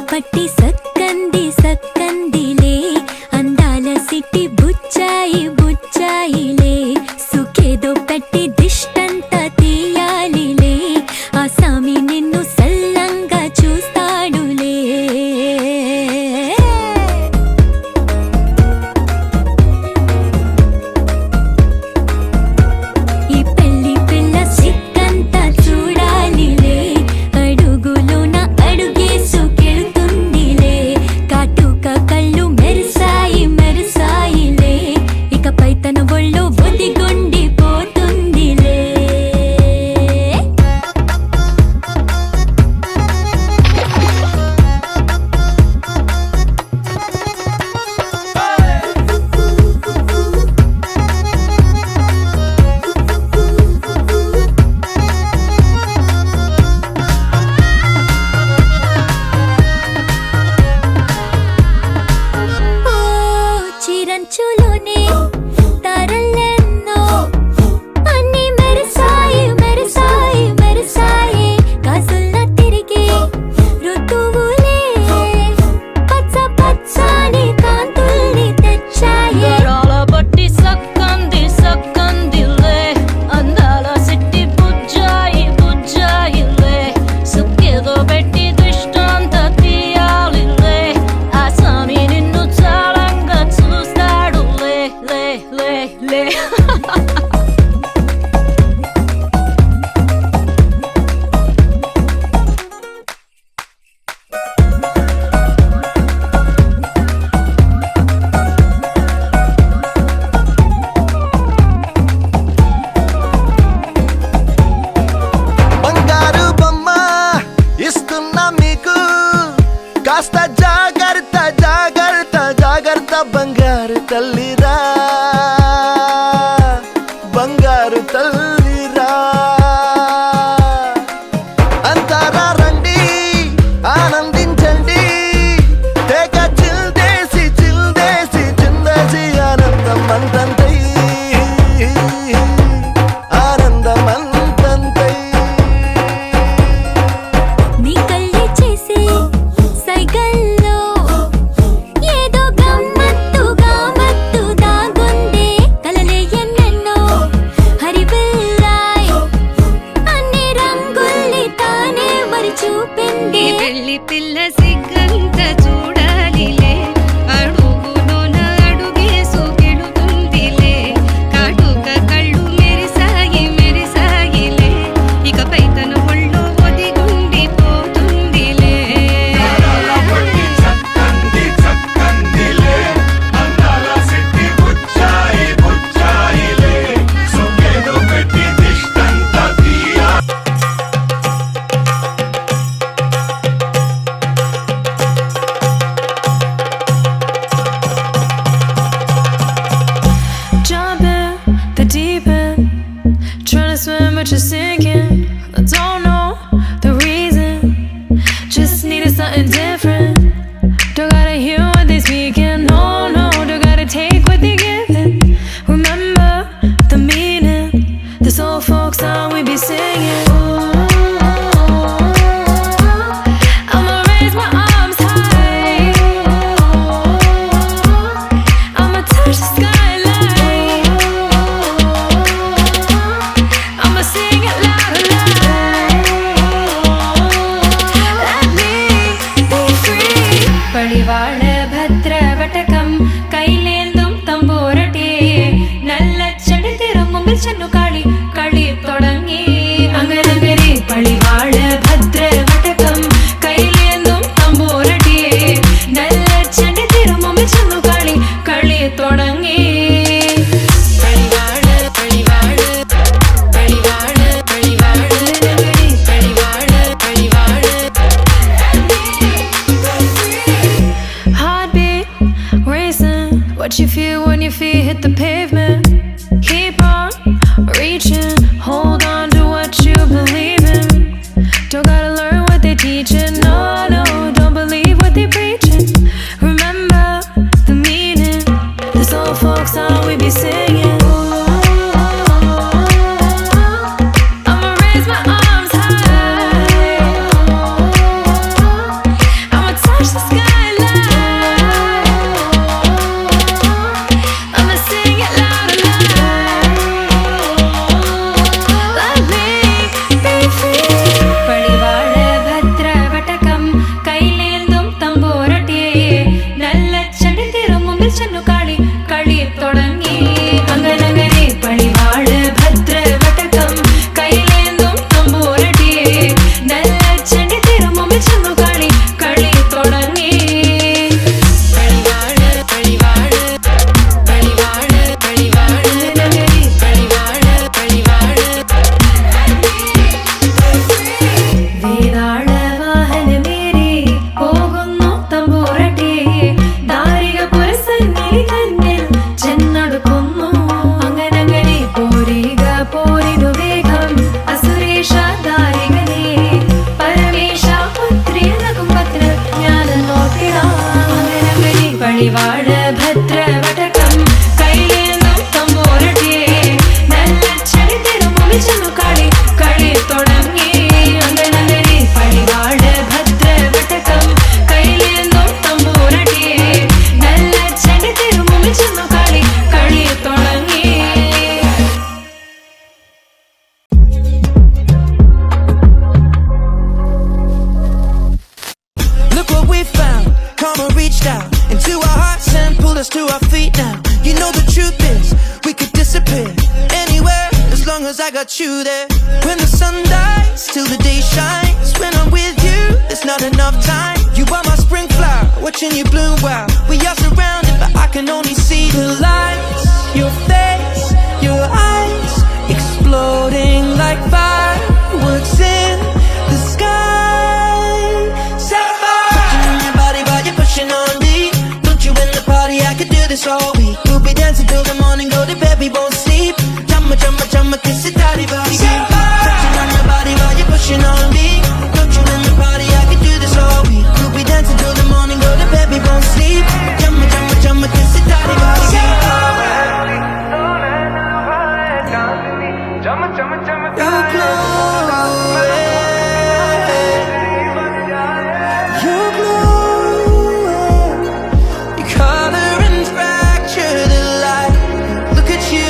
పట్టి సక్కంది సక్కందిలే అందాల సిట్టి బుచ్చాయి బుచ్చాయిలే సుఖేదో పెట్టి దిష్టంత తీయాలిలే ఆ సామి నిన్ను సల్లంగా చూస్తాడులే ఈ పెళ్లి పిల్ల సిక్కంతా చూడాలిలే అడుగులోన అడుగేసు కళ్ళు మెరిసాయి మెరిసాయిలే ఇకపై తన ఒళ్ళు బొదిగొండి పోతుందిలే చిరంచులోనే తారలెన్నో అన్ని మెరిసాయి మెరిసాయి మెరిసాయి కాసుల్లా తిరిగి ఋతువులే పచ్చ పచ్చని కాంతుల్ని తెచ్చాయి గరాల బట్టి సక్కంది సక్కందిలే అందాల సిట్టి బుజ్జాయి బుజ్జాయిలే సుక్కేదో పెట్టి దృష్టాంత తీయాలిలే ఆ స్వామి నిన్ను చాలంగా చూస్తాడు లే లే లే లే బంగారు బొమ్మ ఇస్తున్నా మీకు కాస్త జాగ్రత్త జాగ్రత్త జాగ్రత్త బంగారు తల్లిరా బంగారు తల్లిరా అంతారా రండి ఆనందించండి తేక చిల్దేసి చిల్దేసి చిందేసి ఆనందం అంతంతై ఆనందం అంతంతై నీ కళ్ళే చేసే సైగల్లో ఏదో గమ్మత్తు గమ్మత్తు దాగుందే What you feel when your feet hit the pavement. Keep on reaching, hold on to what you believe in. Don't gotta learn what they teaching. No, no, don't believe what they preaching. Remember the meaning. This old folk song we be singing. I'ma raise my arms high. I'ma touch the skyline. I'ma sing it loud and loud. Let me be free. പടിവാള ഭദ്രവടകം കൈലേന്തും തമ്പൂരട്ടിയെ നല്ല ചണ്ടിത്തിരും മുമ്പിൽ ചെന്നു കളി തുടങ്ങി അങ്ങനങ്ങനെ പടിവാള ഭദ്രവടകം കൈലേന്തും തമ്പൂരട്ടിയെ നല്ല ചണ്ടിത്തിരും മുമ്പിൽ ചെന്നു കളി തുടങ്ങി പടിവാള പടിവാള പടിവാള പടിവാള നഗരി പടിവാള പടിവാള വേതാള വാഹനമേറി പോകുന്നു തമ്പൂരട്ടിയെ ദാരിക പുരസന്നിധി തന്നിൽ ചെന്നടുക്കുന്നു അങ്ങനങ്ങനെ പോരിക പോരിനു വേഗം അസുരേഷ ദാരികനെ പരമേശ പുത്രിയനകും പത്രജ്ഞാനം നോക്കിടാം അങ്ങനങ്ങനെ പടിവാള ഭദ്രവടകം കൈലേന്തും തമ്പൂരട്ടിയെ നല്ല ചടിത്തിരും മുമ്പിൽ ചെന്നു കളി തുടങ്ങി അങ്ങനങ്ങനെ പടിവാള ഭദ്രവടകം കൈലേന്തും തമ്പൂരട്ടിയെ നല്ല ചടിത്തിരും മുമ്പിൽ ചെന്നു കളി തുടങ്ങി Look what we found. Karma reached out into our hearts and pulled us to our feet now. You know the truth is, we could disappear anywhere as long as I got you there. When the sun dies, till the day shines. When I'm with you, there's not enough time. You are my spring flower, watching you bloom wild. We are surrounded, but I can only see the lights. Your face, your eyes, exploding like fireworks in the sky. Sapphire, touching on your body while you're pushing on me. Don't you in the party? I could do this all week. We'll be dancing till the morning, go to bed, we won't sleep. Chumma, chumma, chumma, kiss it, daddy, body. Touching on your body while you're pushing on me. Don't you in the party? I could do this all week. We'll be dancing till the morning, go to bed, we won't sleep. Chumma, chumma, chumma, kiss it, daddy, body. You glow, you glow, you color and fracture the light. Look at you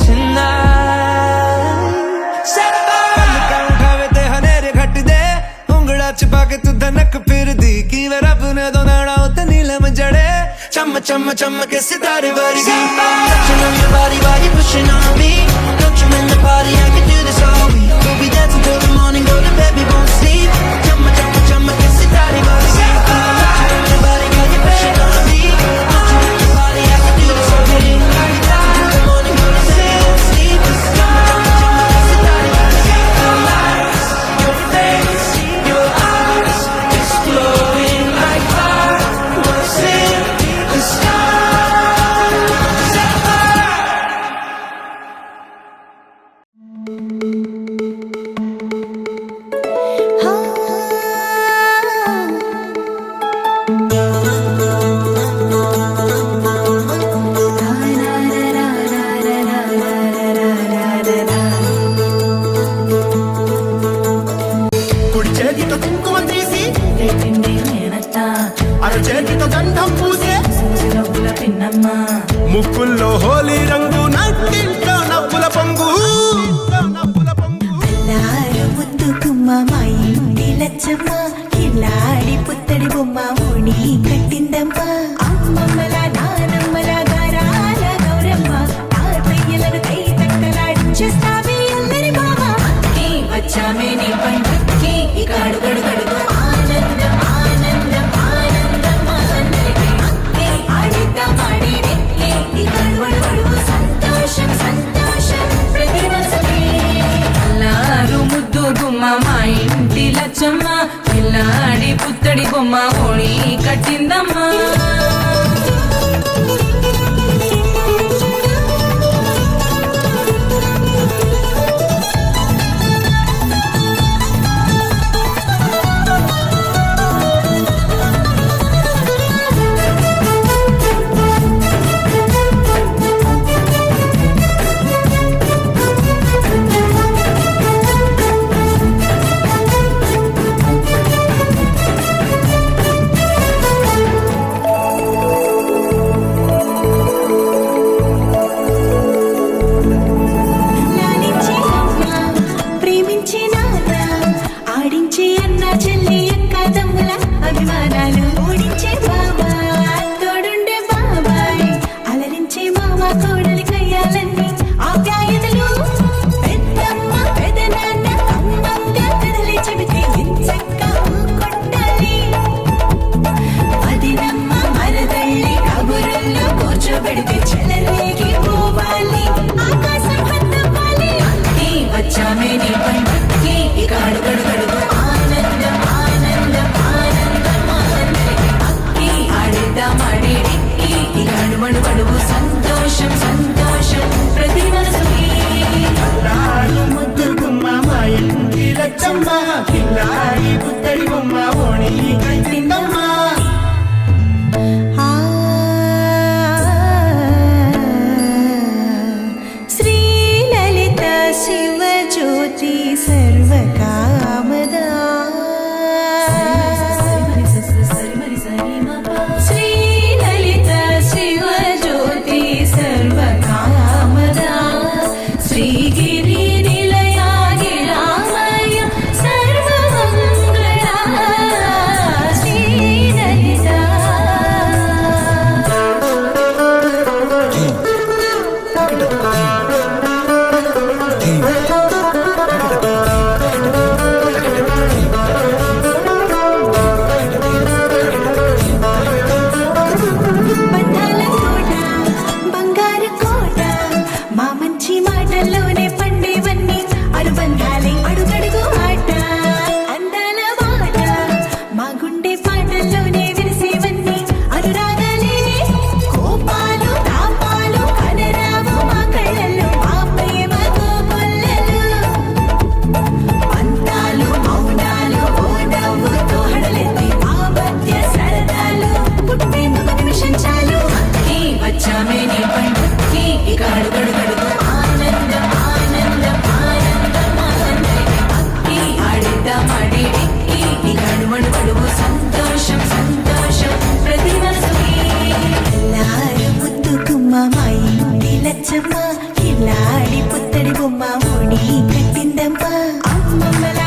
tonight. Sapphire. उठावे ते हनेरे घट दे उंगड़ा छिपा के तू धनक फिर दी की वे रब ने दो नाड़ा उते नीलम जड़े Chumma, chumma, chumma, kiss it, daddy, body. Touching on your body while you're pushing on me. Don't you in the party? I could do this all week. We'll be dancing till the morning, go to bed, we won't sleep. Chumma, chumma, chumma, kiss it, daddy, body. Touching on your body while you're pushing on me. Don't you in the party? I could do this all week. We'll be dancing till the morning, go to bed, we won't sleep. Chumma, chumma, chumma, kiss it, daddy, body. The lights, your face, your eyes, exploding like fireworks in the sky. కుడి చేతితో కుంకుమ తీసి అర చేతితో గంధం పూసే ముక్కుల్లో హోలీ రంగు నట్టింట్లో నవ్వుల పొంగు అల్లారు ముద్దు గుమ్మ మా ఇంటి లచ్చమ్మ కిల్లాడి పుత్తడి బొమ్మ ఓణి కట్టిందమ్మ అమ్మమ్మల నానమ్మల గారాల గౌరమ్మ తాతయ్యలను కై తట్టలాడించేస్తావే అందరి బావ వచ్చామే నీ పండుక్కి ఇక అడుగడుగడుగు ఆనందం ఆనందం ఆనందం అందరికీ అక్కే ఆడిద్దాం ఆడి వెక్కి ఇక అడుగడుగడుగు సంతోషం సంతోషం ప్రతి మనసుకి అల్లారు ముద్దు గుమ్మ మా ఇంటి లచ్చమ్మ పిల్లాడి పుత్తడి బొమ్మ ఓణి కట్టిందమ్మా పెడితే చెలరేగిపోవాలి ఆకాశం హద్దవ్వాలి అన్నీ వచ్చామే నీ పండుకి ఇక అడుగడుగడుగు ఆనందం ఆనందం ఆనందం ఆనందం అక్కి ఆడిద్దాం ఆడేడిక్కి ఇక అడుమడుగడుగు సంతోషం సంతోషం ప్రతి మనసుకి ముద్దు గుమ్మ మాయంటి లచ్చమ్మ కిల్లాడి పుత్తడి బొమ్మ ఓణి కట్టిందమ్మ శ్రీలలిత శివజ్యోతి సర్వకామదా శ్రీలలిత శివజ్యోతి సర్వకామదా శ్రీగిరి నిలయా గిరామయ సర్వమంగళా శ్రీలలిత బంధాల కోట బంగారు కోట మా మంచి మాటల్లోనే పండేవన్నీ అనుబంధాలే అడుగడుగు ఆట అందాల మాట మా గుండె పాటల్లోనే విరిసేవన్నీ అనురాగాలే కోపాలు తాపాలు కనరావు మా కళ్ళల్లో మా ప్రేమ కోకొల్లలు పంతాలు మౌనాలు ఓ నవ్వుతో హడలెత్తి మా మధ్య సరదాలు పుట్టేందుకు నిమిషం చాలు అక్కి వచ్చామే నీ పండుకి ఇక అడుగడుగడుగు ఆనందం ఆనందం ఆనందం ఆనందం అక్కి ఆడిద్దాం ఆడేడిక్కి ఇక అడుమడుగడుగు సంతోషం సంతోషం ప్రతి మనసుకి ఎల్లారు ముద్దు గుమ్మ మా ఇంటి లచ్చమ్మ కిల్లాడి పుత్తడి బొమ్మ ఓణి కట్టిందమ్మ అమ్మమ్మల